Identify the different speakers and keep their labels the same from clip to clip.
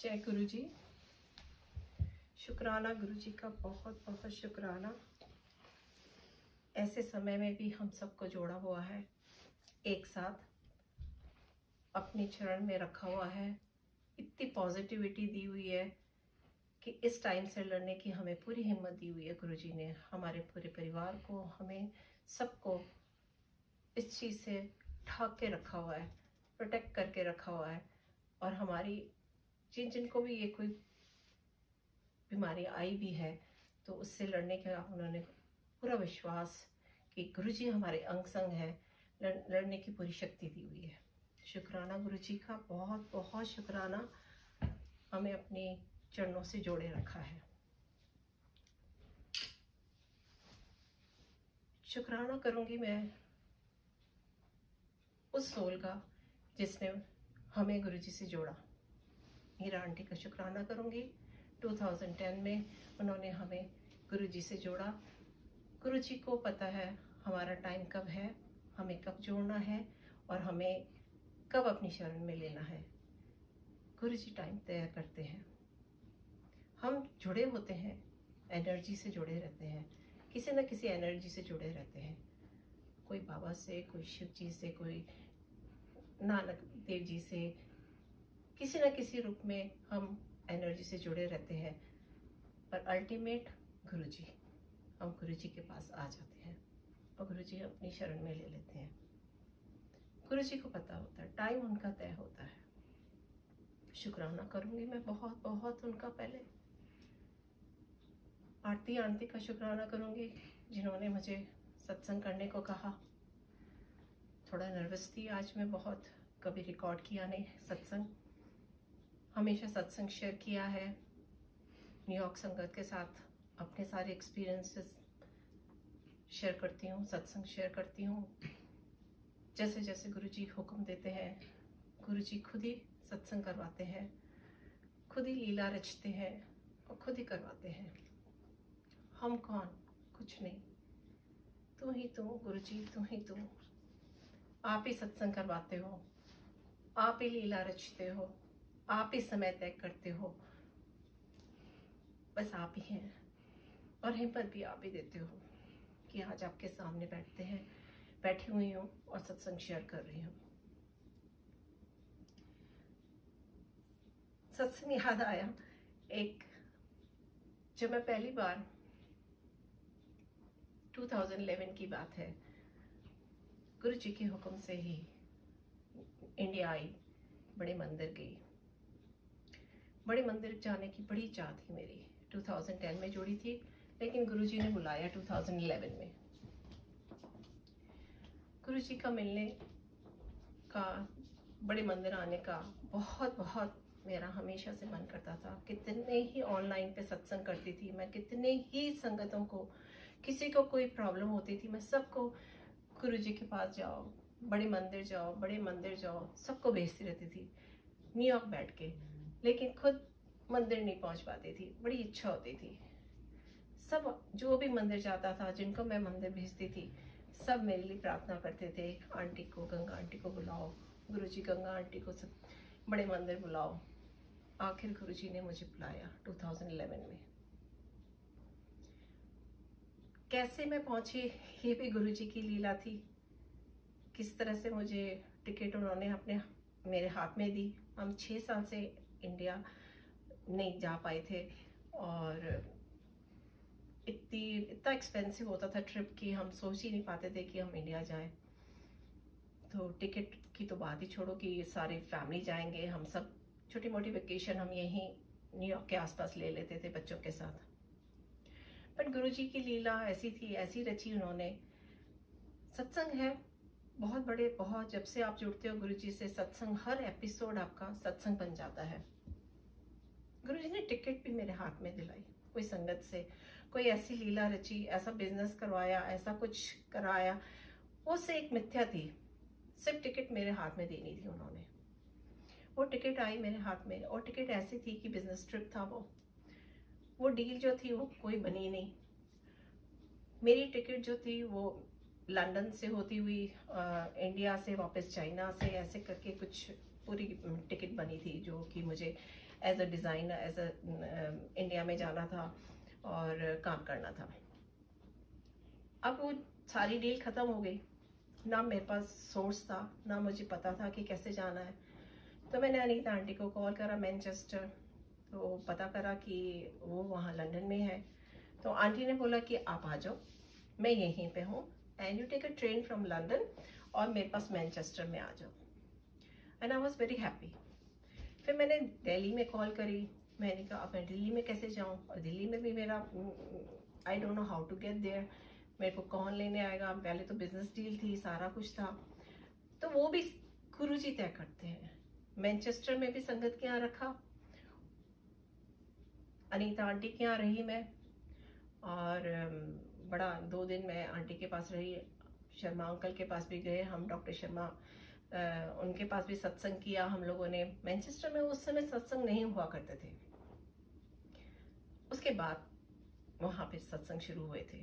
Speaker 1: जय गुरु जी। शुक्राना गुरु जी का, बहुत बहुत शुक्राना। ऐसे समय में भी हम सबको जोड़ा हुआ है, एक साथ अपनी चरण में रखा हुआ है। इतनी पॉजिटिविटी दी हुई है कि इस टाइम से लड़ने की हमें पूरी हिम्मत दी हुई है गुरु जी ने। हमारे पूरे परिवार को, हमें सबको इस चीज़ से ढक के रखा हुआ है, प्रोटेक्ट करके रखा हुआ है। और हमारी जिनको भी ये कोई बीमारी आई भी है तो उससे लड़ने का उन्होंने पूरा विश्वास कि गुरुजी हमारे अंग संग है, लड़ने की पूरी शक्ति दी हुई है। शुक्राना गुरुजी का, बहुत बहुत शुक्राना। हमें अपने चरणों से जोड़े रखा है। शुक्राना करूंगी मैं उस सोल का जिसने हमें गुरुजी से जोड़ा। मीरा आंटी का शुक्राना करूंगी। 2010 में उन्होंने हमें गुरुजी से जोड़ा। गुरुजी को पता है हमारा टाइम कब है, हमें कब जोड़ना है और हमें कब अपनी शरण में लेना है। गुरुजी टाइम तय करते हैं। हम जुड़े होते हैं, एनर्जी से जुड़े रहते हैं, किसी न किसी एनर्जी से जुड़े रहते हैं। कोई बाबा से, कोई शिव जी से, कोई नानक देव जी से, किसी न किसी रूप में हम एनर्जी से जुड़े रहते हैं। पर अल्टीमेट गुरुजी, हम गुरुजी के पास आ जाते हैं और गुरुजी अपनी शरण में ले लेते हैं। गुरुजी को पता होता है, टाइम उनका तय होता है। शुक्राना करूंगी मैं बहुत बहुत उनका। पहले आरती आंटी का शुक्राना करूंगी जिन्होंने मुझे सत्संग करने को कहा। थोड़ा नर्वस थी आज मैं बहुत, कभी रिकॉर्ड किया नहीं सत्संग। हमेशा सत्संग शेयर किया है न्यूयॉर्क संगत के साथ, अपने सारे एक्सपीरियंसेस शेयर करती हूँ, सत्संग शेयर करती हूँ। जैसे जैसे गुरुजी हुक्म देते हैं, गुरुजी खुद ही सत्संग करवाते हैं, खुद ही लीला रचते हैं और खुद ही करवाते हैं। हम कौन? कुछ नहीं। तू ही तू गुरुजी, तू ही तू। आप ही सत्संग करवाते हो, आप ही लीला रचते हो, आप ही समय तय करते हो। बस आप ही हैं और हिम्मत भी आप ही देते हो कि आज आपके सामने बैठी हुई हूँ और सत्संग शेयर कर रही हूँ। सत्संग याद आया एक, जब मैं पहली बार 2011 की बात है, गुरु जी के हुक्म से ही इंडिया आई, बड़े मंदिर गई। बड़े मंदिर जाने की बड़ी चाह थी मेरी। 2010 में जुड़ी थी लेकिन गुरुजी ने बुलाया 2011 में। गुरुजी का मिलने का, बड़े मंदिर आने का बहुत बहुत मेरा हमेशा से मन करता था। कितने ही ऑनलाइन पे सत्संग करती थी मैं, कितने ही संगतों को, किसी को कोई प्रॉब्लम होती थी मैं सबको गुरुजी के पास जाओ, बड़े मंदिर जाओ, बड़े मंदिर जाओ, सबको भेजती रहती थी न्यूयॉर्क बैठ के। लेकिन खुद मंदिर नहीं पहुंच पाती थी, बड़ी इच्छा होती थी। सब जो भी मंदिर जाता था, जिनको मैं मंदिर भेजती थी, सब मेरे लिए प्रार्थना करते थे, आंटी को, गंगा आंटी को बुलाओ, गुरुजी गंगा आंटी को सब बड़े मंदिर बुलाओ। आखिर गुरुजी ने मुझे बुलाया 2011 में। कैसे मैं पहुंची ये भी गुरुजी की लीला थी। किस तरह से मुझे टिकट उन्होंने अपने मेरे हाथ में दी। हम 6 साल से इंडिया नहीं जा पाए थे और इतना एक्सपेंसिव होता था ट्रिप कि हम सोच ही नहीं पाते थे कि हम इंडिया जाएं। तो टिकट की तो बात ही छोड़ो कि ये सारे फैमिली जाएंगे, हम सब छोटी मोटी वेकेशन हम यहीं न्यूयॉर्क के आसपास ले लेते थे बच्चों के साथ। पर गुरुजी की लीला ऐसी थी, ऐसी रची उन्होंने। सत्संग है बहुत बड़े, बहुत, जब से आप जुड़ते हो गुरुजी से, सत्संग हर एपिसोड आपका सत्संग बन जाता है। गुरुजी ने टिकट भी मेरे हाथ में दिलाई, कोई संगत से, कोई ऐसी लीला रची, ऐसा बिजनेस करवाया, ऐसा कुछ कराया, वो से एक मिथ्या थी। सिर्फ टिकट मेरे हाथ में देनी थी उन्होंने। वो टिकट आई मेरे हाथ में और टिकट ऐसी थी कि बिजनेस ट्रिप था वो डील जो थी वो कोई बनी नहीं। मेरी टिकट जो थी वो लंदन से होती हुई इंडिया से वापस चाइना से, ऐसे करके कुछ पूरी टिकट बनी थी जो कि मुझे as a designer as a India में जाना था और काम करना था। अब वो सारी डील ख़त्म हो गई, ना मेरे पास सोर्स था, ना मुझे पता था कि कैसे जाना है। तो मैंने अनीता आंटी को कॉल करा मैनचेस्टर, तो पता करा कि वो वहाँ लंदन में है। तो आंटी ने बोला कि आप आ जाओ, मैं यहीं पे हूँ, and you take a train from London और मेरे पास मैनचेस्टर में आ जाओ। And I was very happy. फिर मैंने दिल्ली में कॉल करी, मैंने कहा अब मैं दिल्ली में कैसे जाऊँ, और दिल्ली में भी मेरा I don't know how to get there, मेरे को कौन लेने आएगा। पहले तो बिजनेस डील थी, सारा कुछ था, तो वो भी गुरुजी तय करते हैं। मैनचेस्टर में भी संगत के यहाँ रखा, अनीता आंटी के यहाँ रही मैं, और बड़ा 2 दिन मैं आंटी के पास रही। शर्मा अंकल के पास भी गए हम, डॉक्टर शर्मा, उनके पास भी सत्संग किया हम लोगों ने। मैनचेस्टर में उस समय सत्संग नहीं हुआ करते थे, उसके बाद वहाँ पे सत्संग शुरू हुए थे।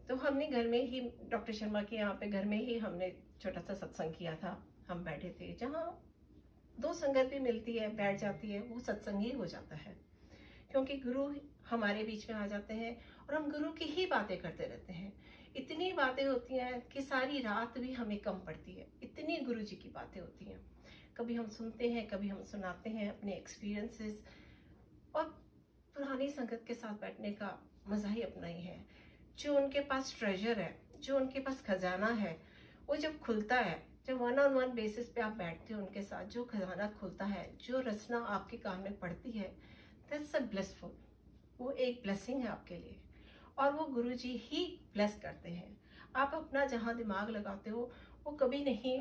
Speaker 1: तो हमने घर में ही डॉक्टर शर्मा के यहाँ पे घर में ही हमने छोटा सा सत्संग किया था। हम बैठे थे, जहाँ 2 संगत भी मिलती है, बैठ जाती है, वो सत्संग ही हो जाता है, क्योंकि गुरु हमारे बीच में आ जाते हैं और हम गुरु की ही बातें करते रहते हैं। इतनी बातें होती हैं कि सारी रात भी हमें कम पड़ती है, इतनी गुरु जी की बातें होती हैं। कभी हम सुनते हैं, कभी हम सुनाते हैं अपने एक्सपीरियंसेस, और पुरानी संगत के साथ बैठने का मज़ा ही अपना ही है। जो उनके पास ट्रेजर है, जो उनके पास खजाना है, वो जब खुलता है, जब 1-on-1 बेसिस पे आप बैठते हो उनके साथ, जो खजाना खुलता है, जो रचना आपके कान में पड़ती है, दैट्स अ ब्लेसफुल, वो एक ब्लेसिंग है आपके लिए, और वो गुरुजी ही ब्लेस करते हैं। आप अपना जहाँ दिमाग लगाते हो वो कभी नहीं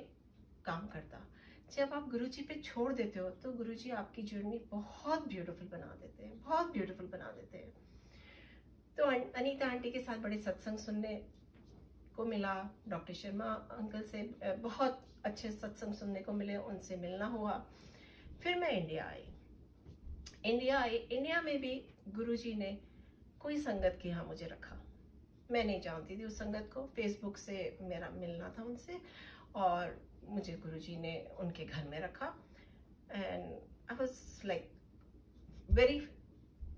Speaker 1: काम करता। जब आप गुरुजी पे छोड़ देते हो तो गुरुजी आपकी जर्नी बहुत ब्यूटीफुल बना देते हैं, बहुत ब्यूटीफुल बना देते हैं। तो अनीता आंटी के साथ बड़े सत्संग सुनने को मिला, डॉक्टर शर्मा अंकल से बहुत अच्छे सत्संग सुनने को मिले, उनसे मिलना हुआ। फिर मैं इंडिया आई। इंडिया में भी गुरुजी ने कोई संगत के यहाँ मुझे रखा। मैं नहीं जानती थी उस संगत को, फेसबुक से मेरा मिलना था उनसे, और मुझे गुरुजी ने उनके घर में रखा। And I was like very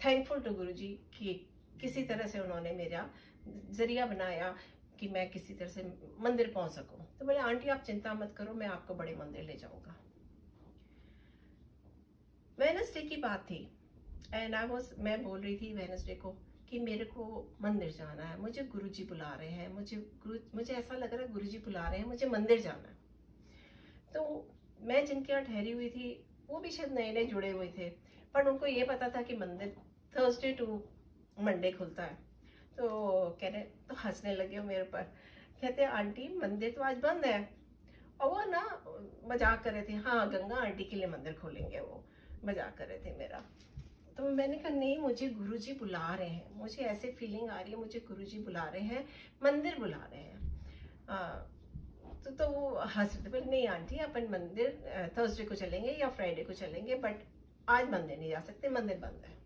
Speaker 1: thankful to Guruji कि किसी तरह से उन्होंने मेरा जरिया बनाया कि मैं किसी तरह से मंदिर पहुंच सकूं। तो बोले आंटी आप चिंता मत करो, मैं आपको बड़े मंदिर ले जाऊंगा। वेडनेसडे की बात थी, एंड मैं बोल रही थी वेडनेसडे को कि मेरे को मंदिर जाना है, मुझे गुरुजी बुला रहे हैं, मुझे ऐसा लग रहा है गुरुजी बुला रहे हैं, मुझे मंदिर जाना है। तो मैं जिनके यहाँ ठहरी हुई थी वो भी शायद नए नए जुड़े हुए थे, पर उनको ये पता था कि मंदिर थर्सडे टू मंडे खुलता है। तो कह रहे, तो हंसने लगे वो मेरे पर, कहते आंटी मंदिर तो आज बंद है। और वो ना मजाक कर रहे थे, हाँ गंगा आंटी के लिए मंदिर खोलेंगे, वो मजाक कर रहे थे मेरा। तो मैंने कहा नहीं, मुझे गुरुजी बुला रहे हैं, मुझे ऐसे फीलिंग आ रही है, मुझे गुरुजी बुला रहे हैं, मंदिर बुला रहे हैं। तो वो हंस रहे थे, बोले नहीं आंटी अपन मंदिर थर्सडे को चलेंगे या फ्राइडे को चलेंगे, बट आज मंदिर नहीं जा सकते, मंदिर बंद है।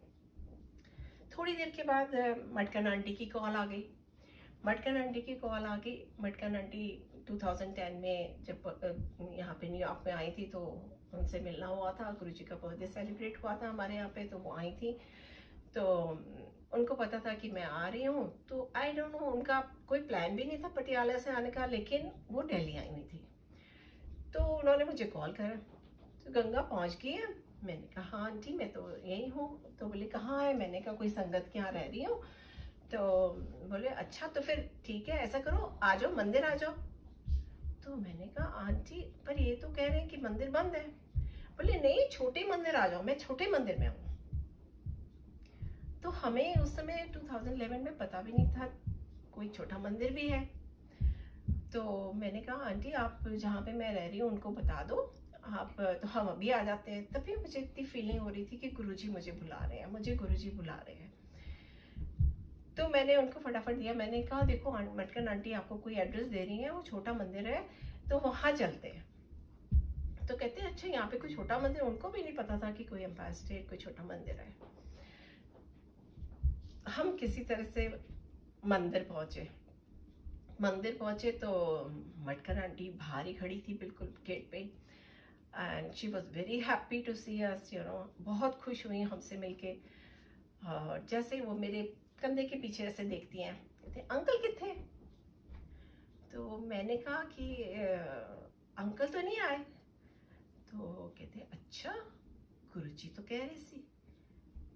Speaker 1: थोड़ी देर के बाद मटकन आंटी की कॉल आ गई। मटकन आंटी की कॉल आ गई। मटकन आंटी 2010 में जब यहाँ पे न्यूयॉर्क में आई थी तो उनसे मिलना हुआ था, गुरुजी का बर्थडे सेलिब्रेट हुआ था हमारे यहाँ पे, तो वो आई थी। तो उनको पता था कि मैं आ रही हूँ, तो आई डोंट नो उनका कोई प्लान भी नहीं था पटियाला से आने का, लेकिन वो दिल्ली आई हुई थी। तो उन्होंने मुझे कॉल करा, तो गंगा पहुँच गई है? मैंने कहा हाँ आंटी मैं तो यहीं हूँ। तो बोले कहाँ है? मैंने कहा कोई संगत के यहाँ रह रही हूँ। तो बोले अच्छा तो फिर ठीक है, ऐसा करो आ जाओ मंदिर आ जाओ। तो मैंने कहा आंटी पर ये तो कह रहे हैं कि मंदिर बंद है। बोले नहीं छोटे मंदिर आ जाओ, मैं छोटे मंदिर में हूँ। तो हमें उस समय 2011 में पता भी नहीं था कोई छोटा मंदिर भी है। तो मैंने कहा आंटी आप जहाँ पे मैं रह रही हूँ उनको बता दो आप, तो हम अभी आ जाते हैं। तभी मुझे इतनी फीलिंग हो रही थी कि गुरुजी मुझे बुला रहे हैं, मुझे गुरुजी बुला रहे हैं। तो मैंने उनको फटाफट दिया, मैंने कहा देखो मटकन आंटी आपको कोई एड्रेस दे रही है, वो छोटा मंदिर है तो वहाँ चलते हैं। तो कहते हैं अच्छा यहाँ पे कोई छोटा मंदिर, उनको भी नहीं पता था कि कोई एम्पायर स्टेट कोई छोटा मंदिर है। हम किसी तरह से मंदिर पहुंचे तो मटकन आंटी बाहर ही खड़ी थी बिल्कुल गेट पे। And she was very happy to see us, you know, बहुत खुश हुई हमसे मिलके। जैसे वो मेरे कंधे के पीछे ऐसे देखती हैं, कहते अंकल किथे? तो मैंने कहा कि अंकल तो नहीं आए। तो कहते अच्छा, गुरुजी तो कह रही थी।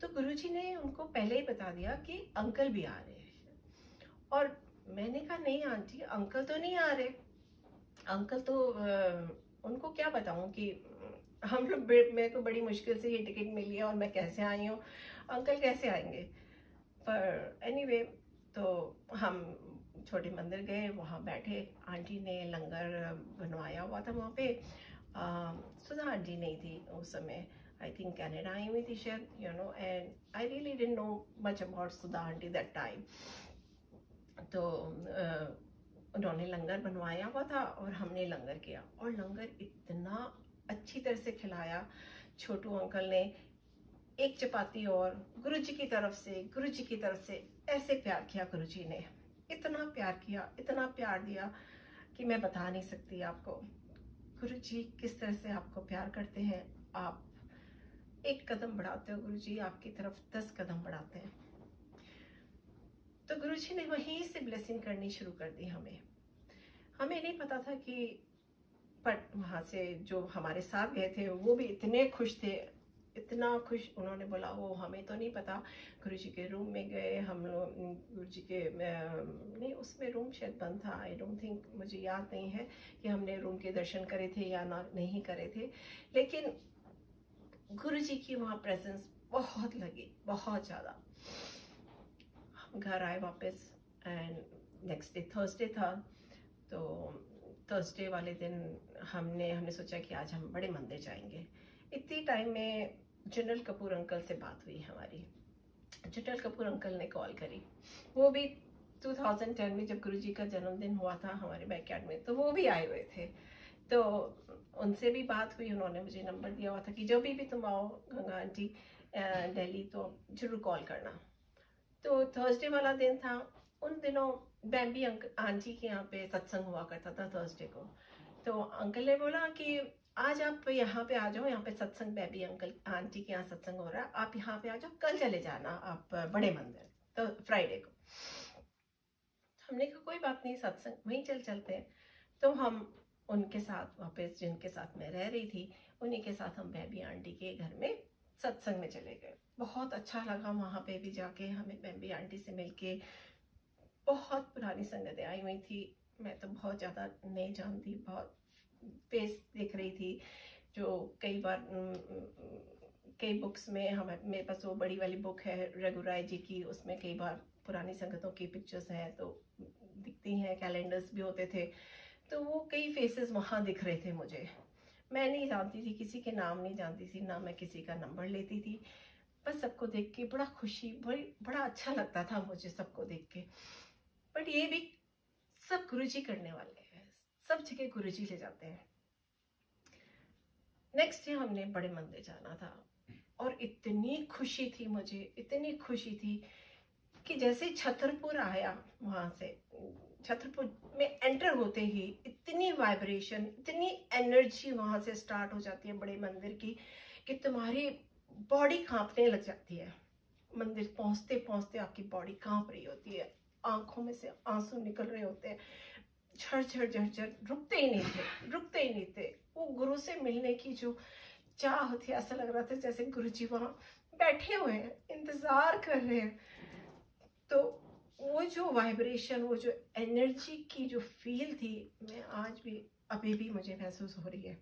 Speaker 1: तो गुरुजी ने उनको पहले ही बता दिया कि अंकल भी आ रहे हैं। और मैंने कहा नहीं आंटी, अंकल तो नहीं आ रहे। अंकल तो उनको क्या बताऊं कि हम लोग, मेरे को बड़ी मुश्किल से ये टिकट मिली है और मैं कैसे आई हूँ, अंकल कैसे आएंगे। पर एनीवे, तो हम छोटे मंदिर गए, वहाँ बैठे। आंटी ने लंगर बनवाया हुआ था वहाँ पे। सुधा आंटी नहीं थी उस समय, आई थिंक कनाडा आई हुई थी शायद, you know, and I really didn't know much about Sudha aunty that time. तो उन्होंने लंगर बनवाया हुआ था और हमने लंगर किया, और लंगर इतना अच्छी तरह से खिलाया। छोटू अंकल ने एक चपाती और गुरुजी की तरफ से, गुरुजी की तरफ से ऐसे प्यार किया। गुरुजी ने इतना प्यार किया, इतना प्यार दिया कि मैं बता नहीं सकती आपको। गुरुजी किस तरह से आपको प्यार करते हैं। आप एक कदम बढ़ाते हो, गुरुजी आपकी तरफ 10 कदम बढ़ाते हैं। तो गुरुजी ने वहीं से ब्लेसिंग करनी शुरू कर दी हमें। हमें नहीं पता था कि, पर वहाँ से जो हमारे साथ गए थे वो भी इतने खुश थे, इतना खुश। उन्होंने बोला वो हमें तो नहीं पता। गुरुजी के रूम में गए हम लोग। गुरुजी के नहीं, उसमें रूम शायद बंद था, आई डोंट थिंक, मुझे याद नहीं है कि हमने रूम के दर्शन करे थे या ना नहीं करे थे। लेकिन गुरुजी की वहाँ प्रेजेंस बहुत लगी, बहुत ज़्यादा। हम घर आए वापस, एंड नेक्स्ट डे थर्सडे था। तो थर्सडे वाले दिन हमने सोचा कि आज हम बड़े मंदिर जाएंगे। इतनी टाइम में जनरल कपूर अंकल से बात हुई हमारी। जनरल कपूर अंकल ने कॉल करी। वो भी 2010 में जब गुरुजी का जन्मदिन हुआ था हमारे बैकयार्ड में, तो वो भी आए हुए थे। तो उनसे भी बात हुई। उन्होंने मुझे नंबर दिया हुआ था कि जब भी तुम आओ गंगा आंटी दिल्ली, तो जरूर कॉल करना। तो थर्सडे वाला दिन था। उन दिनों बैम्बी आंटी के यहाँ पे सत्संग हुआ करता था थर्सडे को। तो अंकल ने बोला कि आज आप यहाँ पे आ जाओ, यहाँ पे सत्संग, बैबी अंकल आंटी के यहाँ सत्संग हो रहा है, आप यहाँ पे आ जाओ, कल चले जाना आप बड़े मंदिर, तो फ्राइडे को। हमने कहा कोई बात नहीं, सत्संग वहीं चलते हैं। तो हम उनके साथ वापस, जिनके साथ मैं रह रही थी, उन्हीं के साथ हम बैबी आंटी के घर में सत्संग में चले गए। बहुत अच्छा लगा वहाँ पे भी जाके हमें बैबी आंटी से मिलके। बहुत पुरानी संगतें आई हुई थी, मैं तो बहुत ज़्यादा नहीं जानती, बहुत फेस देख रही थी। जो कई बार कई बुक्स में, हम मेरे पास वो बड़ी वाली बुक है रघुराय जी की, उसमें कई बार पुरानी संगतों की पिक्चर्स हैं तो दिखती हैं, कैलेंडर्स भी होते थे। तो वो कई फेसेस वहाँ दिख रहे थे मुझे। मैं नहीं जानती थी, किसी के नाम नहीं जानती थी, ना मैं किसी का नंबर लेती थी। बस सबको देख के बड़ा खुशी, बड़ा अच्छा लगता था मुझे सबको देख के। बट ये भी सब गुरुजी करने वाले हैं, सब जगह गुरुजी ले जाते हैं। नेक्स्ट डे हमने बड़े मंदिर जाना था, और इतनी खुशी थी मुझे, इतनी खुशी थी कि जैसे छतरपुर आया, वहां से छतरपुर में एंटर होते ही इतनी वाइब्रेशन, इतनी एनर्जी वहां से स्टार्ट हो जाती है बड़े मंदिर की, कि तुम्हारी बॉडी कांपने लग जाती है। मंदिर पहुंचते पहुंचते आपकी बॉडी कांप रही होती है, आंखों में से आंसू निकल रहे होते हैं, झरझर झरझर, रुकते ही नहीं थे, रुकते ही नहीं थे। वो गुरु से मिलने की जो चाह थी, ऐसा लग रहा था जैसे गुरुजी वहां बैठे हुए हैं, इंतजार कर रहे हैं। तो वो जो वाइब्रेशन, वो जो एनर्जी की जो फील थी, मैं आज भी, अभी भी मुझे महसूस हो रही है।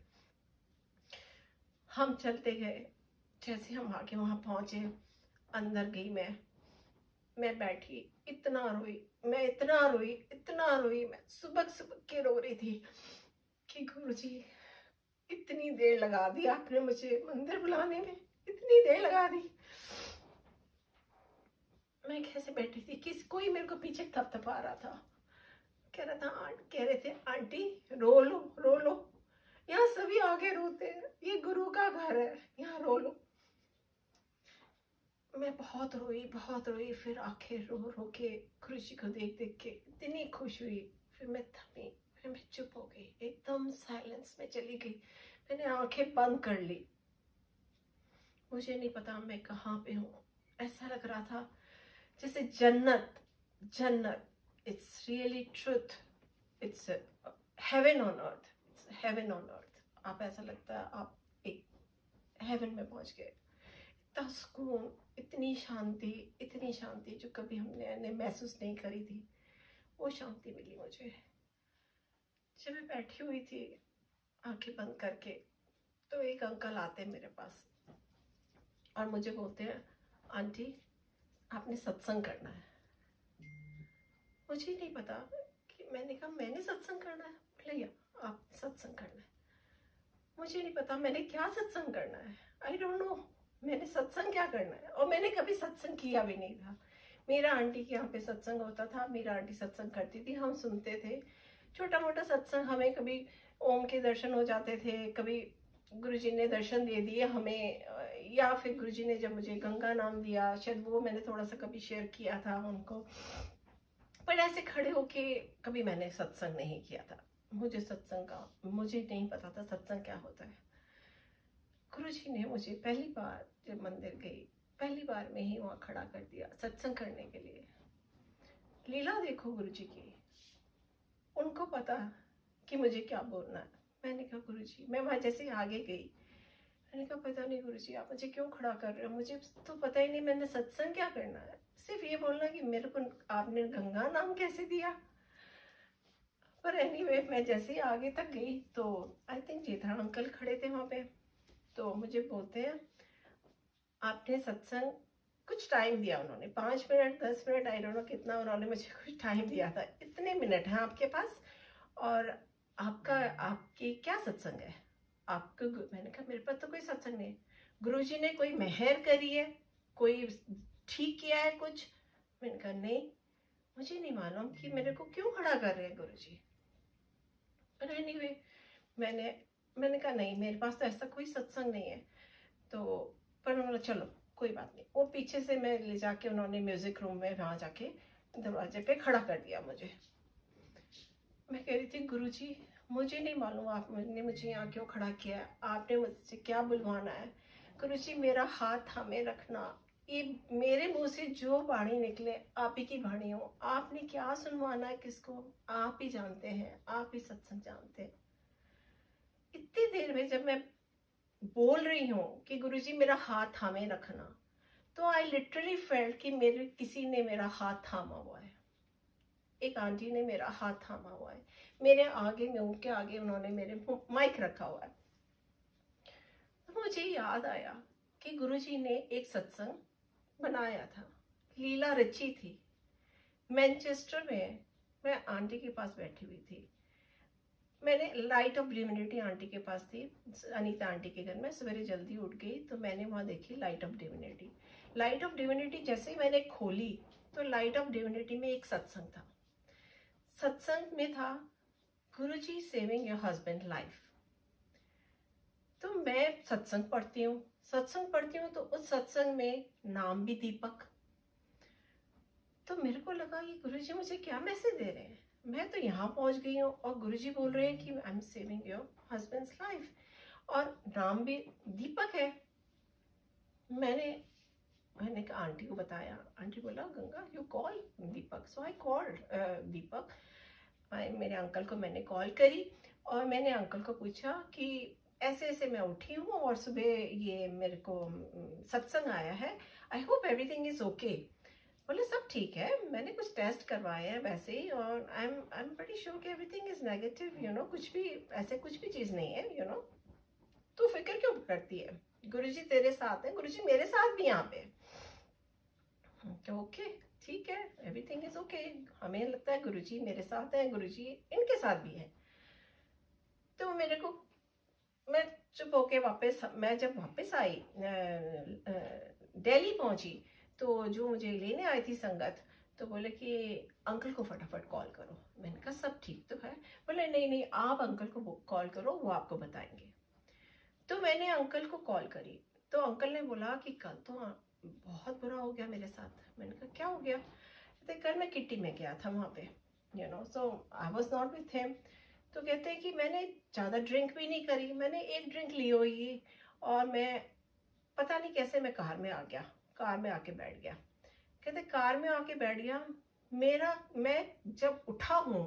Speaker 1: हम चलते गए, जैसे हम आके वहां पहुंचे, अंदर गई मैं बैठी, इतना रोई, मैं इतना रोई, इतना रोई, मैं सुबह सुबह के रो रही थी कि गुरुजी इतनी देर लगा दी आपने मुझे मंदिर बुलाने में, इतनी देर लगा दी। मैं कैसे बैठी थी, कोई मेरे को पीछे थपथपा रहा था, कह रहे थे आंटी रो लो, रो लो, यहाँ सभी आगे रोते हैं, ये गुरु का घर है, यहाँ रो लो। मैं बहुत रोई, बहुत रोई। फिर आखिर रो रो के, गुरुजी को देख देख के इतनी खुश हुई। फिर मैं थमी, फिर मैं चुप हो गई, एकदम साइलेंस में चली गई। मैंने आंखें बंद कर ली। मुझे नहीं पता मैं कहाँ पे हूँ। ऐसा लग रहा था जैसे जन्नत, जन्नत। It's really truth, it's heaven on earth, it's heaven on earth. आप ऐसा लगता है आप एक हेवन में पहुंच गए। इतना सुकून, इतनी शांति जो कभी हमने महसूस नहीं करी थी, वो शांति मिली मुझे। जब मैं बैठी हुई थी आंखें बंद करके, तो एक अंकल आते हैं मेरे पास और मुझे बोलते हैं, आंटी आपने सत्संग करना है। मुझे नहीं पता कि मैंने कहा मैंने सत्संग करना है? भैया आप सत्संग करना है। मुझे नहीं पता मैंने क्या सत्संग करना है। आई डोंट नो मैंने सत्संग क्या करना है, और मैंने कभी सत्संग किया भी नहीं था। मेरा आंटी के यहाँ पे सत्संग होता था, मेरा आंटी सत्संग करती थी, हम सुनते थे छोटा मोटा सत्संग। हमें कभी ओम के दर्शन हो जाते थे, कभी गुरुजी ने दर्शन दे दिए हमें, या फिर गुरुजी ने जब मुझे गंगा नाम दिया, शायद वो मैंने थोड़ा सा कभी शेयर किया था उनको। पर ऐसे खड़े होके कभी मैंने सत्संग नहीं किया था। मुझे सत्संग का मुझे नहीं पता था सत्संग क्या होता है। गुरुजी ने मुझे पहली बार जब मंदिर गई, पहली बार में ही वहाँ खड़ा कर दिया सत्संग करने के लिए। लीला देखो गुरुजी की, उनको पता कि मुझे क्या बोलना है। मैंने कहा गुरुजी, मैं वहाँ जैसे आगे गई, मैंने कहा पता नहीं गुरुजी आप मुझे क्यों खड़ा कर रहे हो, मुझे तो पता ही नहीं मैंने सत्संग क्या करना है। सिर्फ ये बोलना कि मेरे को आपने गंगा नाम कैसे दिया। पर एनीवे मैं जैसे ही आगे तक गई तो आई थिंक जेठा अंकल खड़े थे वहाँ पे। तो मुझे बोलते हैं आपने सत्संग, कुछ टाइम दिया उन्होंने, 5 minute 10 minute, I don't no कितना उन्होंने मुझे कुछ टाइम दिया था। इतने मिनट हैं आपके पास, और आपकी क्या सत्संग है आपको? मैंने कहा मेरे पास तो कोई सत्संग नहीं। गुरुजी ने कोई मेहर करी है, कोई ठीक किया है कुछ? मैंने कहा नहीं, मुझे नहीं मालूम कि मेरे को क्यों खड़ा कर रहे हैं गुरुजी। पर एनीवे मैंने मैंने कहा नहीं, मेरे पास तो ऐसा कोई सत्संग नहीं है। तो पर उन्होंने चलो कोई बात नहीं, वो पीछे से मैं ले जाके उन्होंने म्यूजिक रूम में वहाँ जाके दरवाजे पे खड़ा कर दिया मुझे। मैं कह रही थी गुरुजी मुझे नहीं मालूम आपने मुझे यहाँ क्यों खड़ा किया है, आपने मुझसे क्या बुलवाना है। गुरुजी मेरा हाथ थामे रखना, ये मेरे मुंह से जो वाणी निकले आप ही की वाणी हो, आपने क्या सुनवाना है किसको, आप ही जानते हैं, आप ही सत्संग जानते हैं। इतनी देर में जब मैं बोल रही हूँ कि गुरुजी मेरा हाथ थामे रखना, तो आई लिटरली फेल्ट कि मेरे किसी ने मेरा हाथ थामा हुआ है। एक आंटी ने मेरा हाथ थामा हुआ है, मेरे आगे में उनके आगे उन्होंने मेरे माइक रखा हुआ है। तो मुझे याद आया कि गुरुजी ने एक सत्संग बनाया था, लीला रची थी मैनचेस्टर में। मैं आंटी के पास बैठी हुई थी, मैंने लाइट ऑफ डिविनिटी आंटी के पास थी, अनीता आंटी के घर में सवेरे जल्दी उठ गई तो मैंने वहाँ देखी light of divinity. Light of divinity जैसे ही मैंने खोली तो लाइट ऑफ डिविनिटी में एक सत्संग था। सत्संग में था गुरुजी सेविंग योर हस्बैंड लाइफ। तो मैं सत्संग पढ़ती हूँ तो उस सत्संग में नाम भी दीपक। तो मेरे को लगा कि गुरुजी मुझे क्या मैसेज दे रहे हैं, मैं तो यहाँ पहुंच गई हूँ और गुरुजी बोल रहे हैं कि I am saving your husband's life, और नाम भी दीपक है। मैंने कहा आंटी को बताया, आंटी बोला Ganga you call Deepak. So I called Deepak. मेरे अंकल को मैंने कॉल करी और मैंने अंकल को पूछा कि ऐसे ऐसे मैं उठी हूँ और सुबह ये मेरे को सत्संग आया है, I hope everything is okay. बोले सब ठीक है, मैंने कुछ टेस्ट करवाए हैं वैसे ही, और आई एम प्रीटी श्योर कि everything is negative, you know, कुछ भी ऐसे कुछ भी चीज़ नहीं है, यू नो, तू फिक्र क्यों करती है, गुरुजी तेरे साथ है, गुरुजी मेरे साथ भी यहाँ पे। तो ओके ठीक है, एवरीथिंग इज ओके, हमें लगता है गुरुजी मेरे साथ है, गुरुजी इनके साथ भी है। तो मेरे को, मैं चुप होके वापस, मैं जब वापस आई दिल्ली पहुंची, तो जो मुझे लेने आई थी संगत, तो बोले कि अंकल को फटाफट कॉल करो। मैंने कहा सब ठीक तो है। बोले नहीं नहीं आप अंकल को कॉल करो, वो आपको बताएंगे। तो मैंने अंकल को कॉल करी तो अंकल ने बोला कि कल तो बहुत बुरा हो गया मेरे साथ। मैंने कहा क्या हो गया? तो कल मैं किट्टी में गया था वहाँ पे, you know, so I was not with him. तो कहते हैं कि मैंने ज़्यादा ड्रिंक भी नहीं करी, मैंने एक ड्रिंक ली हुई और मैं पता नहीं कैसे मैं कार में आ गया, कार में आके बैठ गया। कहते कार में आके बैठ गया, मैं जब उठा हूँ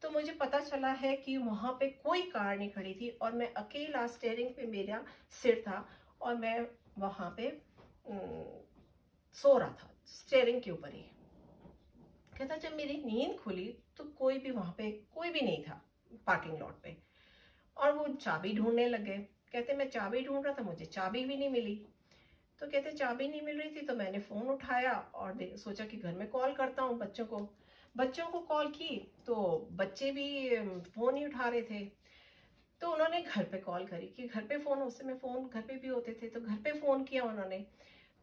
Speaker 1: तो मुझे पता चला है कि वहाँ पे कोई कार नहीं खड़ी थी और मैं अकेला स्टीयरिंग पे मेरा सिर था और मैं वहाँ पे सो रहा था स्टीयरिंग के ऊपर ही। कहता जब मेरी नींद खुली तो कोई भी वहाँ पे कोई भी नहीं था पार्किंग लॉट पे, और वो चाबी ढूंढने लगे। कहते मैं चाबी ढूंढ रहा था, मुझे चाबी भी नहीं मिली। तो कहते चाबी नहीं मिल रही थी तो मैंने फ़ोन उठाया और सोचा कि घर में कॉल करता हूँ बच्चों को कॉल की तो बच्चे भी फ़ोन नहीं उठा रहे थे। तो उन्होंने घर पे कॉल करी कि घर पे फ़ोन, उस समय फ़ोन घर पे भी होते थे, तो घर पे फ़ोन किया उन्होंने।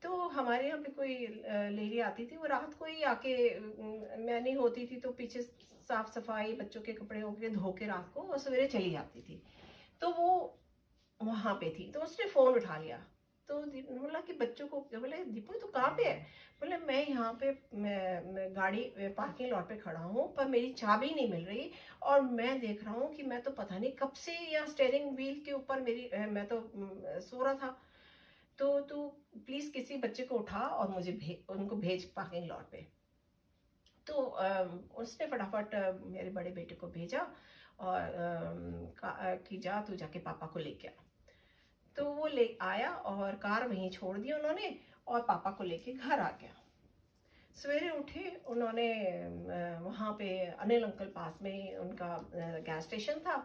Speaker 1: तो हमारे यहाँ पे कोई लेडी आती थी, वो रात को ही आके मैं नहीं होती थी तो पीछे साफ सफाई बच्चों के कपड़े वगैरह धो के रात को और सवेरे चली जाती थी। तो वो वहाँ पे थी तो उसने फ़ोन उठा लिया। तो बोला कि बच्चों को, बोले दीपू तो कहाँ पे है? बोले मैं यहाँ पे मैं गाड़ी पार्किंग लॉट पे खड़ा हूँ पर मेरी चाबी नहीं मिल रही और मैं देख रहा हूँ कि मैं तो पता नहीं कब से यहाँ स्टीयरिंग व्हील के ऊपर मेरी मैं तो सो रहा था। तो तू प्लीज़ किसी बच्चे को उठा और मुझे उनको भेज पार्किंग लॉट पे। तो उसने फटाफट मेरे बड़े बेटे को भेजा और कि जा तू जाके पापा को लेके आ। तो वो ले आया और कार वहीं छोड़ दी उन्होंने और पापा को लेके घर आ गया। सवेरे उठे उन्होंने वहाँ पे अनिल अंकल पास में उनका गैस स्टेशन था,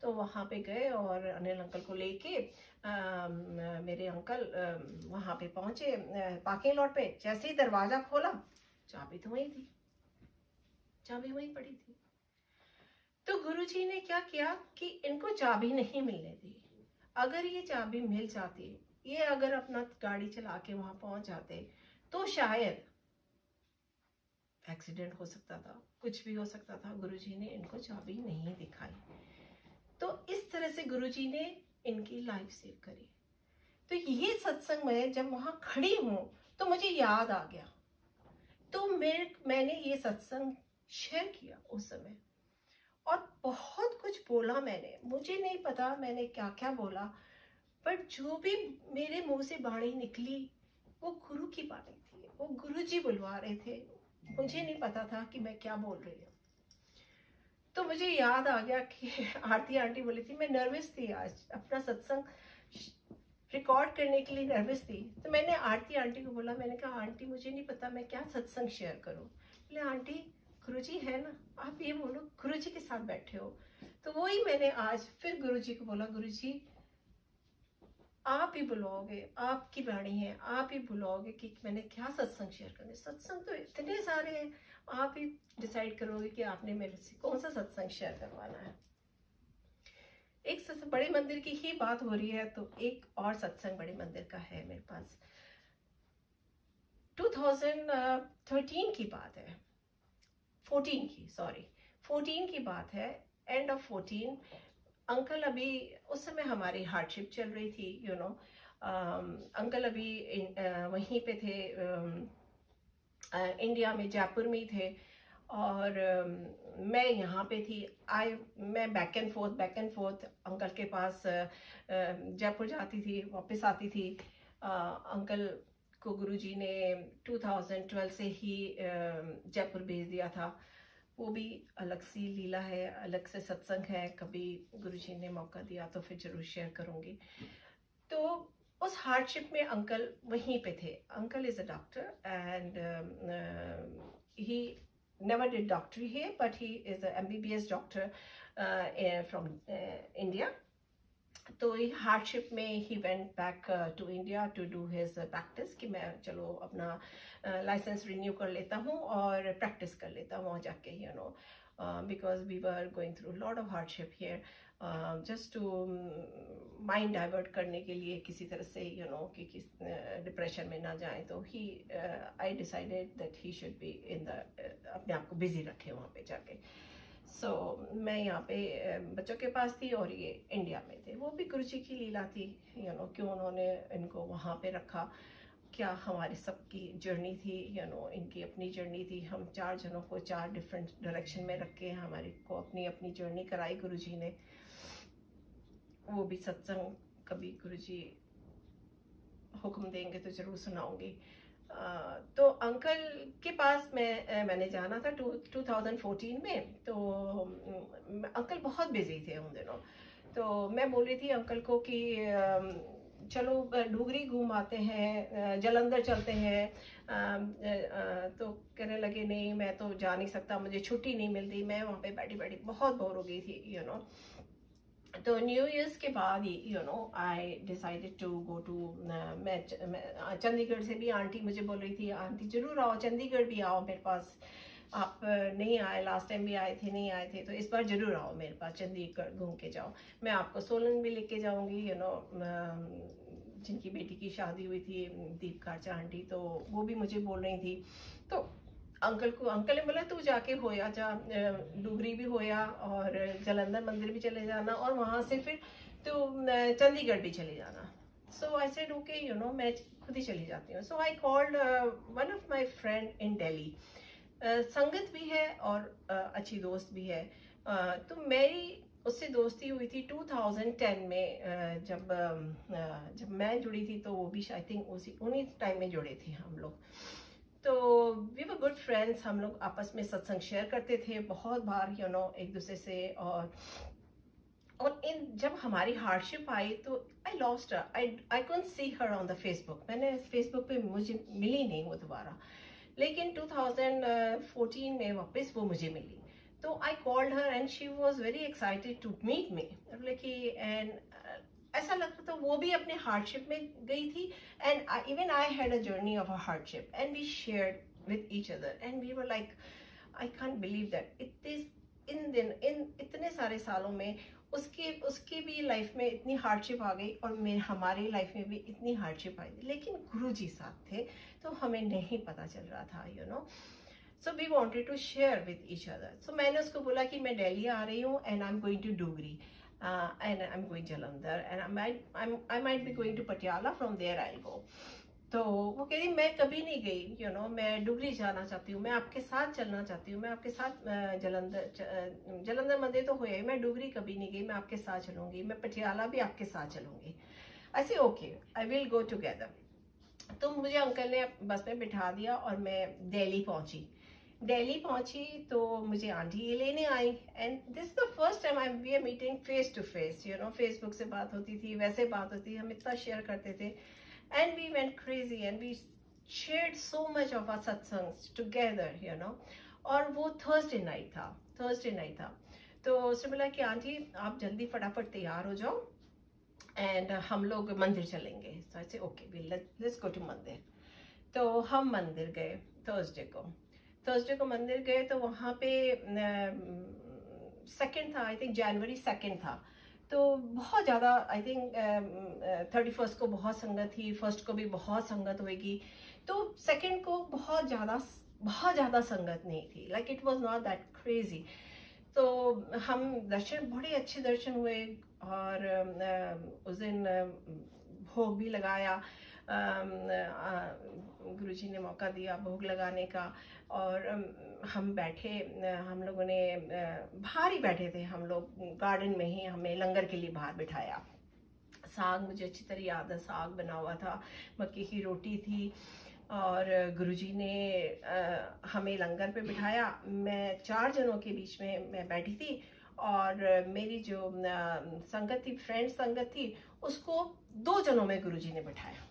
Speaker 1: तो वहाँ पे गए और अनिल अंकल को लेके मेरे अंकल वहाँ पे पहुँचे पार्किंग लॉट पे। जैसे ही दरवाज़ा खोला चाबी तो वहीं थी, चाबी वहीं पड़ी थी। तो गुरुजी ने क्या किया कि इनको चाबी नहीं मिलने दी। अगर ये चाबी मिल जाती, ये अगर अपना गाड़ी चला के वहां पहुंच जाते तो शायद एक्सीडेंट हो सकता था, कुछ भी हो सकता था। गुरुजी ने इनको चाबी नहीं दिखाई, तो इस तरह से गुरुजी ने इनकी लाइफ सेव करी। तो ये सत्संग में जब वहां खड़ी हूं तो मुझे याद आ गया, तो मैंने ये सत्संग शेयर किया उस समय और बहुत कुछ बोला मैंने। मुझे नहीं पता मैंने क्या क्या बोला, पर जो भी मेरे मुंह से वाणी निकली वो गुरु की वाणी थी, वो गुरु जी बुलवा रहे थे। मुझे नहीं पता था कि मैं क्या बोल रही हूँ। तो मुझे याद आ गया कि आरती आंटी बोली थी, मैं नर्वस थी आज अपना सत्संग रिकॉर्ड करने के लिए नर्वस थी। तो मैंने आरती आंटी को बोला, मैंने कहा आंटी मुझे नहीं पता मैं क्या सत्संग शेयर करूँ। बोले आंटी गुरुजी है ना, आप ये बोलो, गुरुजी के साथ बैठे हो। तो वही मैंने आज फिर गुरुजी को बोला, गुरुजी आप ही बुलाओगे, आपकी वाणी है, आप ही बुलाओगे कि मैंने क्या सत्संग शेयर करने। सत्संग तो इतने सारे हैं, आप ही डिसाइड करोगे कि आपने मेरे से कौन सा सत्संग शेयर करवाना है। एक बड़े मंदिर की ही बात हो रही है तो एक और सत्संग बड़े मंदिर का है मेरे पास। 2013 की बात है, 14 की बात है, एंड ऑफ 14। अंकल अभी उस समय हमारी हार्डशिप चल रही थी, अंकल अभी वहीं पे थे, इंडिया में जयपुर में ही थे और मैं यहाँ पे थी। मैं बैक एंड फोर्थ अंकल के पास जयपुर जाती थी, वापस आती थी। अंकल को गुरुजी ने 2012 से ही जयपुर भेज दिया था। वो भी अलग सी लीला है, अलग से सत्संग है, कभी गुरुजी ने मौका दिया तो फिर जरूर शेयर करूँगी। तो उस हार्डशिप में अंकल वहीं पे थे। Uncle is a doctor and he never did doctorate here, but he is a MBBS doctor from India. तो ये हार्डशिप में ही went back to India to do his practice कि मैं चलो अपना लाइसेंस रिन्यू कर लेता हूँ और प्रैक्टिस कर लेता हूँ वहाँ जाके, because we were going through lot of hardship here, just to mind divert करने के लिए किसी तरह से कि किस डिप्रेशन में ना जाए। तो ही I decided that he should be in the अपने आप को बिजी रखे वहाँ पे जाके। सो मैं यहाँ पे बच्चों के पास थी और ये इंडिया में थे। वो भी गुरुजी की लीला थी, क्यों उन्होंने इनको वहाँ पे रखा क्या हमारे सबकी जर्नी थी, इनकी अपनी जर्नी थी। हम 4 जनों को 4 डिफरेंट डायरेक्शन में रख के हमारी को अपनी अपनी जर्नी कराई गुरुजी ने। वो भी सत्संग कभी गुरुजी हुक्म देंगे तो ज़रूर सुनाऊंगी। तो अंकल के पास मैंने जाना था 2014 में। तो अंकल बहुत बिजी थे उन दिनों। तो मैं बोल रही थी अंकल को कि चलो डूगरी घूम आते हैं, जलंधर चलते हैं। तो कहने लगे नहीं मैं तो जा नहीं सकता, मुझे छुट्टी नहीं मिलती, मैं वहाँ पे बैठी बैठी बहुत बोर हो गई थी। तो न्यू ईयर्स के बाद ही I decided to go to. मैं चंडीगढ़ से भी आंटी मुझे बोल रही थी आंटी जरूर आओ, चंडीगढ़ भी आओ मेरे पास। आप नहीं आए, लास्ट टाइम भी आए थे नहीं आए थे, तो इस बार जरूर आओ मेरे पास, चंडीगढ़ घूम के जाओ। मैं आपको सोलन भी लेके जाऊंगी। जिनकी बेटी की शादी हुई थी दीप कार्चा आंटी, तो वो भी मुझे बोल रही थी। तो अंकल ने बोला तू जाके होया जा, डुगरी भी होया और जलंधर मंदिर भी चले जाना, और वहां से फिर तो चंडीगढ़ भी चले जाना। सो आई सेड ओके मैं खुद ही चली जाती हूँ। So I called one of my friend in Delhi. संगत भी है और अच्छी दोस्त भी है। तो मेरी उससे दोस्ती हुई थी 2010 में। जब मैं जुड़ी थी तो वो भी आई थिंक उन्हीं टाइम में जुड़े थे हम लोग। तो वी वर गुड फ्रेंड्स। हम लोग आपस में सत्संग शेयर करते थे बहुत बार एक दूसरे से। और जब हमारी हार्डशिप आई तो I lost I couldn't see her on the Facebook. मैंने फेसबुक पे मुझे मिली नहीं वो दोबारा, लेकिन 2014 में वापस वो मुझे मिली। तो I called her and she was very excited to meet me. And ऐसा लगता था वो भी अपने हार्डशिप में गई थी, and even I had a journey of a hardship and we shared with each other and we were like I can't believe that in इतने सारे सालों में उसकी भी लाइफ में इतनी हार्डशिप आ गई और हमारी लाइफ में भी इतनी हार्डशिप आई, लेकिन गुरुजी साथ थे तो हमें नहीं पता चल रहा था। So we wanted to share with each other. So मैंने उसको बोला कि मैं दिल्ली आ रही हूँ and I am going to Dugri and I'm going Jalandhar and I might be going to Patiala, from there I'll go. तो वो कह रही मैं कभी नहीं गई, मैं डुगरी जाना चाहती हूँ, मैं आपके साथ चलना चाहती हूँ, मैं आपके साथ जलंधर मंदिर तो हुए, मैं डुगरी कभी नहीं गई, मैं आपके साथ चलूंगी, मैं पटियाला भी आपके साथ चलूंगी। ऐसे okay I will go together. तो मुझे अंकल ने बस में बिठा दिया और मैं दिल्ली पहुंची। तो मुझे आंटी ये लेने आई and this the first time we are meeting face to face. Facebook से बात होती थी, वैसे बात होती थी, हम इतना शेयर करते थे and we went crazy and we shared so much of our सत्संग्स टुगेदर। और वो थर्सडे नाइट था। तो उसने बोला कि आंटी आप जल्दी फटाफट तैयार हो जाओ एंड हम लोग मंदिर चलेंगे। सो आई से ओके लेट्स गो टू मंदिर। तो हम मंदिर गए थर्सडे को मंदिर गए। तो वहाँ पे सेकंड था, आई थिंक जनवरी 2 था। तो बहुत ज़्यादा आई थिंक 31 को बहुत संगत थी, फर्स्ट को भी बहुत संगत होगी, तो सेकंड को बहुत ज़्यादा संगत नहीं थी, like it was not that crazy. तो हम बड़े अच्छे दर्शन हुए और उस दिन भोग भी लगाया। गुरुजी ने मौका दिया भोग लगाने का और हम बैठे, हम लोगों ने बाहर ही बैठे थे, हम लोग गार्डन में ही, हमें लंगर के लिए बाहर बिठाया। साग मुझे अच्छी तरह याद है, साग बना हुआ था, मक्की की रोटी थी और गुरुजी ने हमें लंगर पे बिठाया। मैं 4 जनों के बीच में मैं बैठी थी और मेरी जो संगत थी, फ्रेंड संगत थी, उसको 2 जनों में गुरुजी ने बिठाया,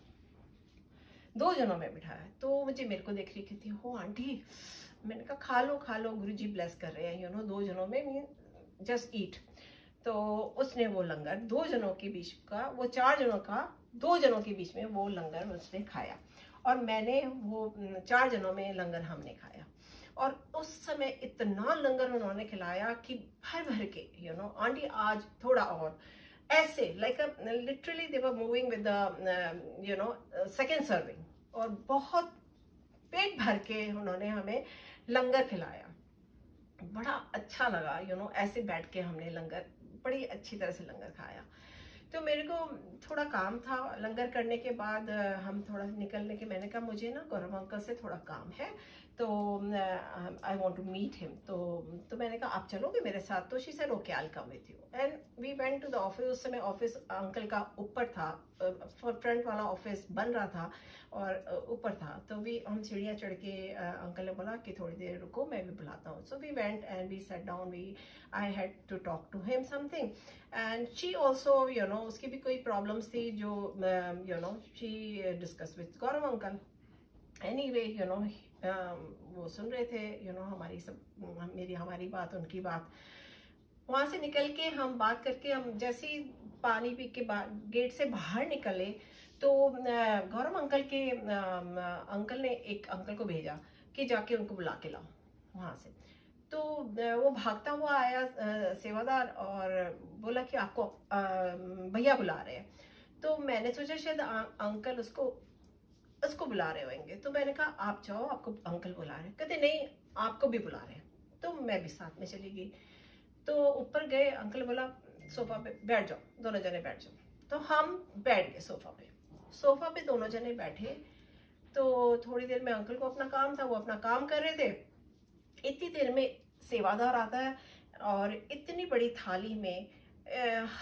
Speaker 1: 2 जनों में बिठाया। तो मेरे को देख रही थी, हो आंटी, मैंने कहा खा लो गुरुजी ब्लेस कर रहे हैं, 2 जनों में जस्ट ईट। तो उसने वो लंगर 2 जनों के बीच का, वो 4 जनों का 2 जनों के बीच में वो लंगर उसने खाया और मैंने वो 4 जनों में लंगर हमने खाया। और उस समय इतना लंगर उन्होंने खिलाया कि भर के आंटी आज थोड़ा और, ऐसे like literally they were moving with the second serving, और बहुत पेट भर के उन्होंने हमें लंगर खिलाया। बड़ा अच्छा लगा, ऐसे बैठ के हमने लंगर, बड़ी अच्छी तरह से लंगर खाया। तो मेरे को थोड़ा काम था, लंगर करने के बाद हम थोड़ा निकलने के, मैंने कहा मुझे ना गौरव अंकल से थोड़ा काम है, तो I want to meet him, तो मैंने कहा आप चलोगे मेरे साथ? तो she said okay I will come with you, and we went to the office. उस समय ऑफिस अंकल का ऊपर था, फ्रंट वाला ऑफिस बन रहा था और ऊपर था, तो हम सीढ़ियाँ चढ़ के अंकल ने बोला कि थोड़ी देर रुको मैं भी बुलाता हूँ। So we went and we sat down, I had to talk to him something, and she also उसकी भी कोई प्रॉब्लम्स थी जो शी discuss with Gaurav uncle. Anyway वो सुन रहे थे हमारी सब हमारी बात उनकी बात। वहाँ से निकल के हम बात करके, हम जैसे ही पानी पी के गेट से बाहर निकले तो गौरव अंकल के अंकल ने एक अंकल को भेजा कि जाके उनको बुला के लाओ वहाँ से। तो वो भागता हुआ आया सेवादार और बोला कि आपको भैया बुला रहे हैं। तो मैंने सोचा शायद अंकल उसको बुला रहे होंगे, तो मैंने कहा आप जाओ, आपको अंकल बुला रहे हैं। कहते नहीं आपको भी बुला रहे हैं। तो मैं भी साथ में चली गई। तो ऊपर गए, अंकल बोला सोफा पे बैठ जाओ, दोनों जने बैठ जाओ। तो हम बैठ गए सोफा पे दोनों जने बैठे। तो थोड़ी देर में अंकल को अपना काम था, वो अपना काम कर रहे थे। इतनी देर में सेवादार आता है और इतनी बड़ी थाली में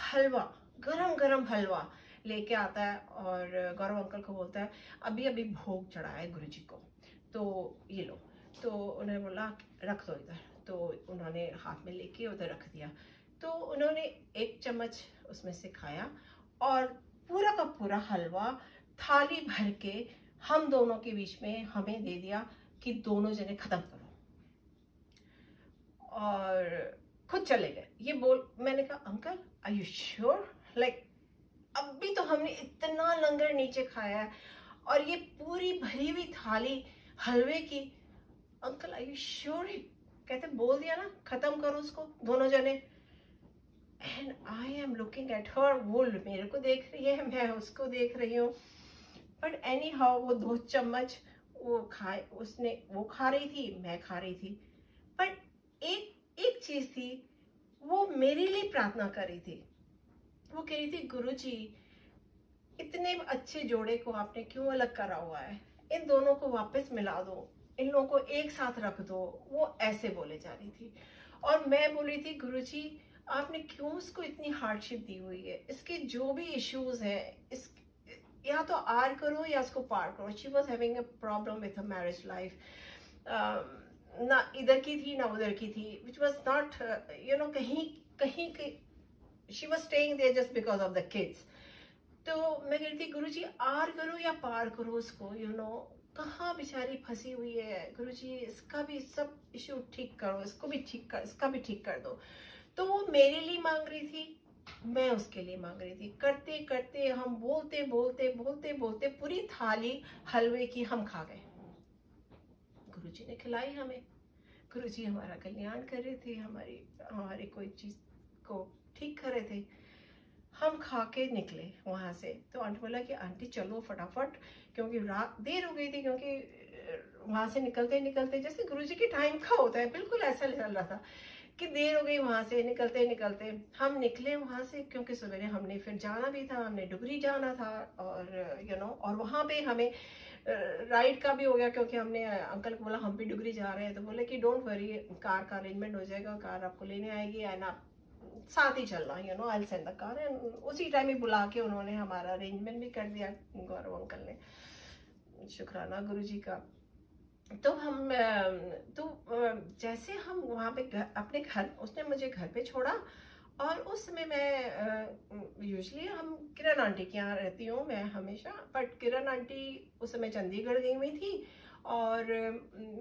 Speaker 1: हलवा, गरम गरम हलवा लेके आता है और गौरव अंकल को बोलता है अभी अभी भोग चढ़ाया है गुरुजी को, तो ये लो। तो उन्होंने बोला रख दो इधर, तो उन्होंने हाथ में लेके उधर रख दिया। तो उन्होंने एक चम्मच उसमें से खाया और पूरा का पूरा हलवा थाली भर के हम दोनों के बीच में हमें दे दिया कि दोनों जने खत्म करो, और खुद चले गए। ये बोल, मैंने कहा uncle are you sure, like अभी तो हमने इतना लंगर नीचे खाया है और ये पूरी भरी हुई थाली हलवे की, अंकल आर यू श्योर? कहते बोल दिया ना खत्म करो उसको दोनों जने। And I am looking at her, वो मेरे को देख रही है, मैं उसको देख रही हूँ। बट एनी हाउ वो 2 चम्मच वो खा रही थी, मैं खा रही थी। बट एक चीज थी, वो मेरे लिए प्रार्थना कर रही थी। वो कह रही थी गुरुजी इतने अच्छे जोड़े को आपने क्यों अलग करा हुआ है, इन दोनों को वापस मिला दो, इन लोगों को एक साथ रख दो। वो ऐसे बोले जा रही थी और मैं बोल रही थी गुरुजी आपने क्यों उसको इतनी हार्डशिप दी हुई है, इसके जो भी इश्यूज हैं इस या तो आर करो या उसको पार करो। She was having a problem with her marriage life, ना इधर की थी ना उधर की थी, विच वॉज नॉट कहीं कहीं she was staying there just because of the kids. तो मैं कह रही थी गुरुजी आर करो या पार करो उसको, कहाँ बेचारी फंसी हुई है गुरुजी, इसका भी सब इश्यू ठीक करो, इसको भी ठीक कर, इसका भी ठीक कर दो। तो वो मेरे लिए मांग रही थी, मैं उसके लिए मांग रही थी। करते करते हम बोलते बोलते बोलते बोलते पूरी थाली हलवे की हम खा गए। गुरुजी ने खिलाई हमें, गुरुजी हमारा कल्याण कर रहे थे, हमारी कोई चीज को ठीक कर रहे थे। हम खा के निकले वहां से। तो आंटी बोला कि आंटी चलो फटाफट, क्योंकि रात देर हो गई थी, क्योंकि वहां से निकलते निकलते जैसे गुरुजी के टाइम का होता है, बिल्कुल ऐसा चल रहा था कि देर हो गई। वहां से निकलते निकलते हम निकले वहां से, क्योंकि सवेरे हमने फिर जाना भी था, हमने डुगरी जाना था, और और वहां पे हमें राइड का भी हो गया, क्योंकि हमने अंकल को बोला हम भी डुगरी जा रहे हैं, तो बोले कि डोंट वरी कार का अरेंजमेंट हो जाएगा, कार आपको लेने आएगी एंड आप साथ ही चलना, I will send the car. And उसी टाइम ही बुला के उन्होंने हमारा अरेंजमेंट भी कर दिया गौरव अंकल ने, शुक्राना गुरुजी का। तो हम जैसे हम वहाँ पे अपने घर, उसने मुझे घर पे छोड़ा, और उस समय मैं यूजली हम किरण आंटी के यहाँ रहती हूँ मैं हमेशा, बट किरण आंटी उस समय चंडीगढ़ गई हुई थी और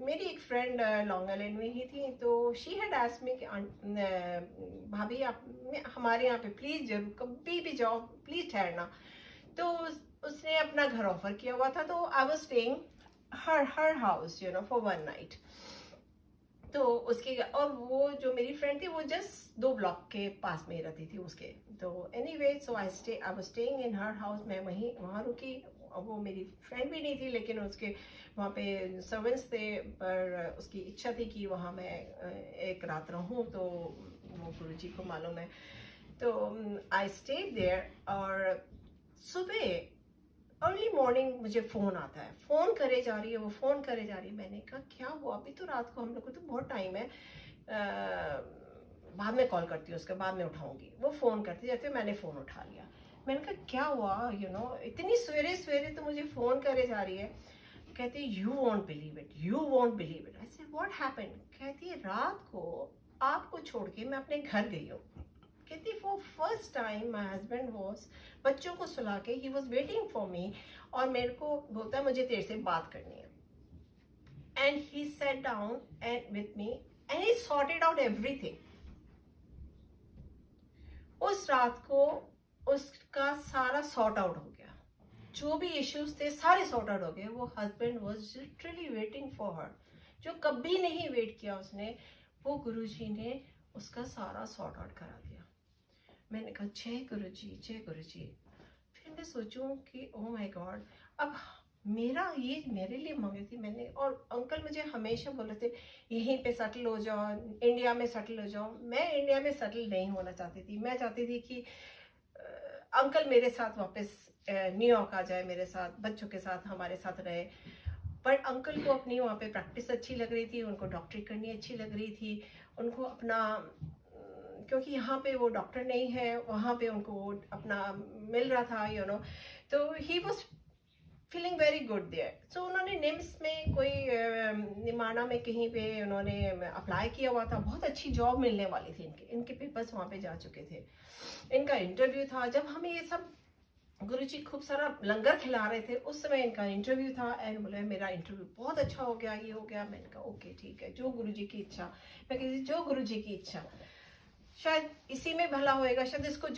Speaker 1: मेरी एक फ्रेंड लॉन्ग आइलैंड में ही थी। तो शी हैड आस्क्ड मी कि भाभी आप हमारे यहाँ पे प्लीज जरूर कभी भी जाओ, प्लीज ठहरना। तो उसने अपना घर ऑफर किया हुआ था, तो I was staying her house for 1 night. तो उसके, और वो जो मेरी फ्रेंड थी वो जस्ट 2 ब्लॉक के पास में रहती थी उसके। तो anyway so I was staying in her house, मैं वहाँ रुकी। वो मेरी फ्रेंड भी नहीं थी, लेकिन उसके वहाँ पे सर्वेंट्स थे, पर उसकी इच्छा थी कि वहाँ मैं एक रात रहूँ, तो वो गुरुजी को मालूम है। तो आई स्टेड देयर, और सुबह अर्ली मॉर्निंग मुझे फ़ोन आता है, फ़ोन करे जा रही है, वो फ़ोन करे जा रही है। मैंने कहा क्या हुआ, अभी तो रात को हम लोग को तो बहुत टाइम है, बाद में कॉल करती हूँ, उसके बाद में उठाऊंगी। वो फ़ोन करती जाती है, मैंने फ़ोन उठा लिया। मैंने कहा क्या हुआ, इतनी सवेरे सवेरे तो मुझे फ़ोन करे जा रही है। कहती है you won't believe it, you won't believe it. I said what happened? कहती है रात को आपको छोड़ के मैं अपने घर गई हूँ। कहती for first time my husband was, बच्चों को सुला के he was waiting for me, और मेरे को बोलता है मुझे तेरे से बात करनी है। And he sat down and with me and he sorted out everything. उस रात को उसका सारा सॉर्ट आउट हो गया, जो भी इश्यूज थे सारे सॉर्ट आउट हो गए। वो husband was literally waiting for her, जो कभी नहीं वेट किया उसने, वो गुरुजी ने उसका सारा सॉर्ट आउट करा दिया। मैंने कहा जय गुरुजी, जय गुरुजी। फिर मैं सोचूं कि ओ माय गॉड, अब ये मेरे लिए मांगी थी मैंने। और अंकल मुझे हमेशा बोले थे यहीं पे सेटल हो जाओ, इंडिया में सेटल हो जाओ। मैं इंडिया में सेटल नहीं होना चाहती थी। मैं चाहती थी कि अंकल मेरे साथ वापस न्यूयॉर्क आ जाए, मेरे साथ बच्चों के साथ हमारे साथ रहे। पर अंकल को अपनी वहाँ पे प्रैक्टिस अच्छी लग रही थी, उनको डॉक्टरी करनी अच्छी लग रही थी, उनको अपना, क्योंकि यहाँ पे वो डॉक्टर नहीं है, वहाँ पे उनको अपना मिल रहा था, तो he was feeling very good there. So उन्होंने निम्स में कोई निमाना में कहीं पे उन्होंने अप्लाई किया हुआ था, बहुत अच्छी जॉब मिलने वाली थी, इनके पेपर्स वहाँ पे जा चुके थे, इनका इंटरव्यू था। जब हमें ये सब गुरुजी खूब सारा लंगर खिला रहे थे, उस समय इनका इंटरव्यू था। एंड बोले मेरा इंटरव्यू बहुत अच्छा हो गया, ये हो गया। मैंने कहा ओके ठीक है, जो गुरुजी की इच्छा। मैं कहती जो गुरुजी की इच्छा, शायद इसी में भला होएगा, शायद इनको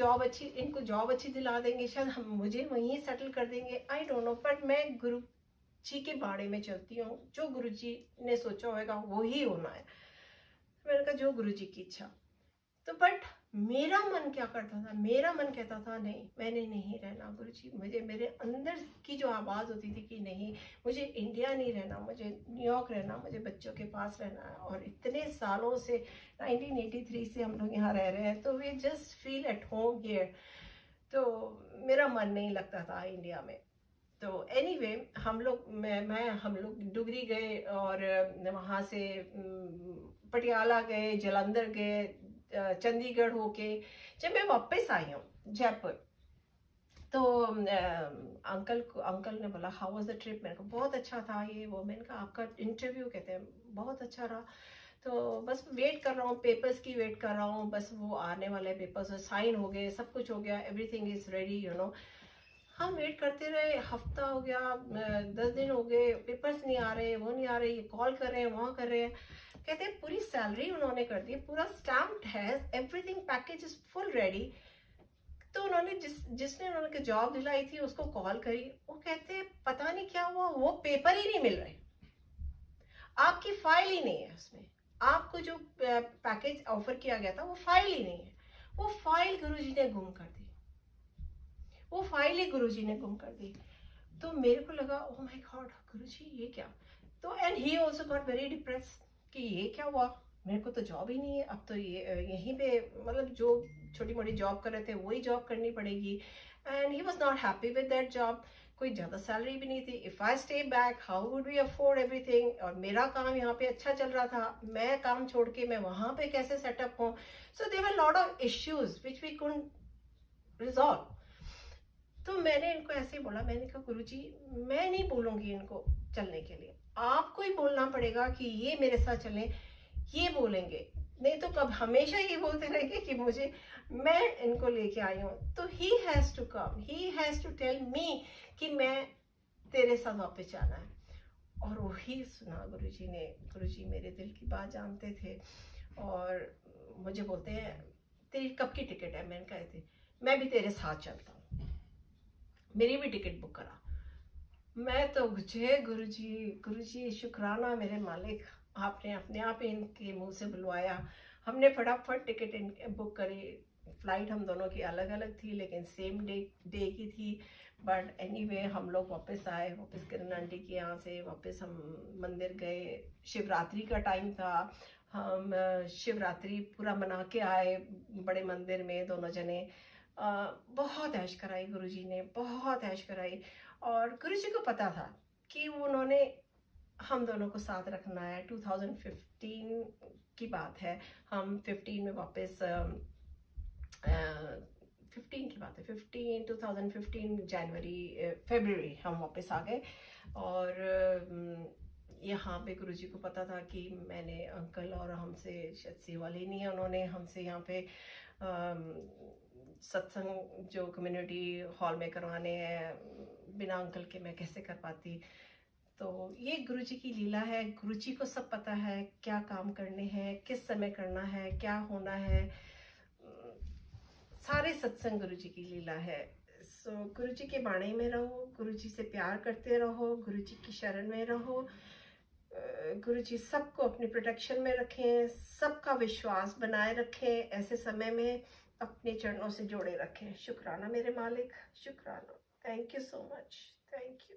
Speaker 1: जॉब अच्छी दिला देंगे, शायद हम मुझे वहीं सेटल कर देंगे, आई डोंट नो। बट मैं गुरु जी के बारे में चलती हूँ, जो गुरु जी ने सोचा होगा वो ही होना है। मैंने कहा जो गुरु जी की इच्छा। तो बट मेरा मन क्या करता था, मेरा मन कहता था नहीं, मैंने नहीं रहना गुरुजी। मुझे मेरे अंदर की जो आवाज़ होती थी कि नहीं, मुझे इंडिया नहीं रहना, मुझे न्यूयॉर्क रहना, मुझे बच्चों के पास रहना है। और इतने सालों से 1983 से हम लोग यहाँ रह रहे हैं, तो we just feel at home here. तो मेरा मन नहीं लगता था इंडिया में। तो एनीवे हम लोग डुगरी गए, और वहाँ से पटियाला गए, जलंधर गए, चंडीगढ़ होके जब मैं वापस आई हूँ जयपुर, तो अंकल ने बोला हाउ वाज द ट्रिप। मैंने कहा बहुत अच्छा था, ये वो। मैंने कहा आपका इंटरव्यू कहते हैं बहुत अच्छा रहा, तो बस वेट कर रहा हूँ, पेपर्स की वेट कर रहा हूँ, बस वो आने वाले पेपर्स साइन हो गए, सब कुछ हो गया, एवरीथिंग इज रेडी। हम वेट करते रहे, हफ्ता हो गया, 10 दिन हो गए, पेपर्स नहीं आ रहे, वो नहीं आ रहे, ये कॉल कर रहे हैं, वहाँ कर रहे हैं। कहते हैं पूरी सैलरी उन्होंने कर दी, पूरा स्टैम्प्ड है, everything package is full ready. तो उन्होंने जिसने उन्होंने जॉब दिलाई थी उसको कॉल करी, वो कहते हैं पता नहीं क्या हुआ, वो पेपर ही नहीं मिल रहे, आपकी फाइल ही नहीं है उसमें, आपको जो पैकेज ऑफर किया गया था वो फाइल ही नहीं है। वो फाइल गुरुजी ने गुम कर दी, वो फाइल ही गुरुजी ने गुम कर दी। तो मेरे को लगा ओ माय गॉड गुरुजी ये क्या। तो and he also got very depress कि ये क्या हुआ, मेरे को तो जॉब ही नहीं है, अब तो ये यहीं पे मतलब जो छोटी मोटी जॉब कर रहे थे वही जॉब करनी पड़ेगी। And he was not happy with that job, कोई ज़्यादा सैलरी भी नहीं थी। If I stay back how would we afford everything, और मेरा काम यहाँ पे अच्छा चल रहा था, मैं काम छोड़ के मैं वहाँ पे कैसे सेटअप हूँ। So there were lot of issues which we couldn't resolve. तो मैंने इनको ऐसे ही बोला, मैंने कहा गुरुजी मैं नहीं बोलूँगी इनको चलने के लिए, आपको ही बोलना पड़ेगा कि ये मेरे साथ चलें, ये बोलेंगे, नहीं तो कब हमेशा ये बोलते रहेंगे कि मुझे, मैं इनको लेके आई हूँ। तो he has to come, he has to tell me कि मैं तेरे साथ वापस जाना है। और वही सुना गुरुजी ने। गुरुजी मेरे दिल की बात जानते थे, और मुझे बोलते हैं तेरी कब की टिकट है। मैंने कहा थी मैं भी तेरे साथ चलता हूँ, मेरी भी टिकट बुक करा। मैं तो जय गुरुजी शुक्राना मेरे मालिक, आपने अपने आप इनके मुंह से बुलवाया। हमने फटाफट टिकट बुक करी। फ्लाइट हम दोनों की अलग अलग थी, लेकिन सेम डे की थी। बट एनीवे हम लोग वापस आए, वापस किरण आंटी के यहाँ से वापस हम मंदिर गए। शिवरात्रि का टाइम था, हम शिवरात्रि पूरा मना के आए बड़े मंदिर में दोनों जने। बहुत ऐश कराई गुरुजी ने, बहुत ऐश कराई। और गुरुजी को पता था कि उन्होंने हम दोनों को साथ रखना है। 2015 की बात है, हम 15 में वापस 15 की बात है, 2015 जनवरी फरवरी हम वापस आ गए। और यहाँ पे गुरुजी को पता था कि मैंने अंकल और हमसे शायद सेवा लेनी है, उन्होंने हमसे यहाँ पे सत्संग जो कम्युनिटी हॉल में करवाने हैं, बिना अंकल के मैं कैसे कर पाती। तो ये गुरुजी की लीला है। गुरुजी को सब पता है क्या काम करने हैं, किस समय करना है, क्या होना है। सारे सत्संग गुरुजी की लीला है। सो गुरुजी के बाणे में रहो, गुरुजी से प्यार करते रहो, गुरुजी की शरण में रहो। गुरुजी सबको अपनी प्रोटेक्शन में रखें, सबका विश्वास बनाए रखें, ऐसे समय में अपने चरणों से जोड़े रखें। शुक्राना मेरे मालिक, शुक्राना। Thank you so much, thank you.